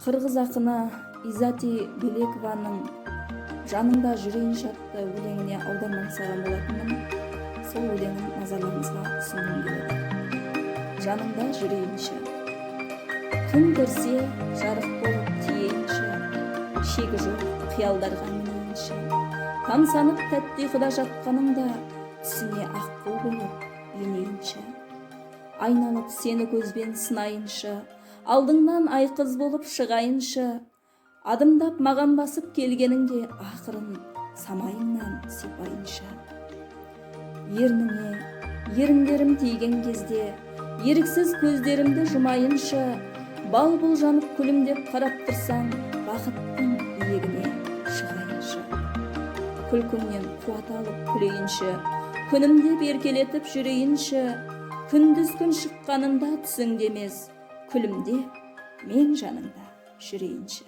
Қырғыз ақыны Изати Белекованың «Жаныңда жүрейінші» атты өлеңіне аударма жасаған болатынмын. Сол өлеңін назарларыңызға ұсынгым келеді. Жаныңда жүрейінші. Күн кірсе, жарық болып тиейінші, шегі жоқ қиялдарға мінейінші. Тамсанып тәтті ұйқыда жатқаныңда, түсіне аққу болып енейінші. Айналып сені көзбен сынайыншы, алдыңнан айқыз болып шығайыншы. Адымдап маған басып келгеніңде, ақырын самайыңнан сипайыншы. Ерніңе, еріндерім тиген кезде, еріксіз көздерімді жұмайыншы. Бал бұл жанып күлімдеп қарап тұрсаң, бақыттың иегіне шығайыншы. Күлкіңнен қуат алып күлейінші, күнімде беркелетіп жүрейінші. Күндіз күн шыққанында түсіңде емес, күлімде мен жаныңда жүрейінші.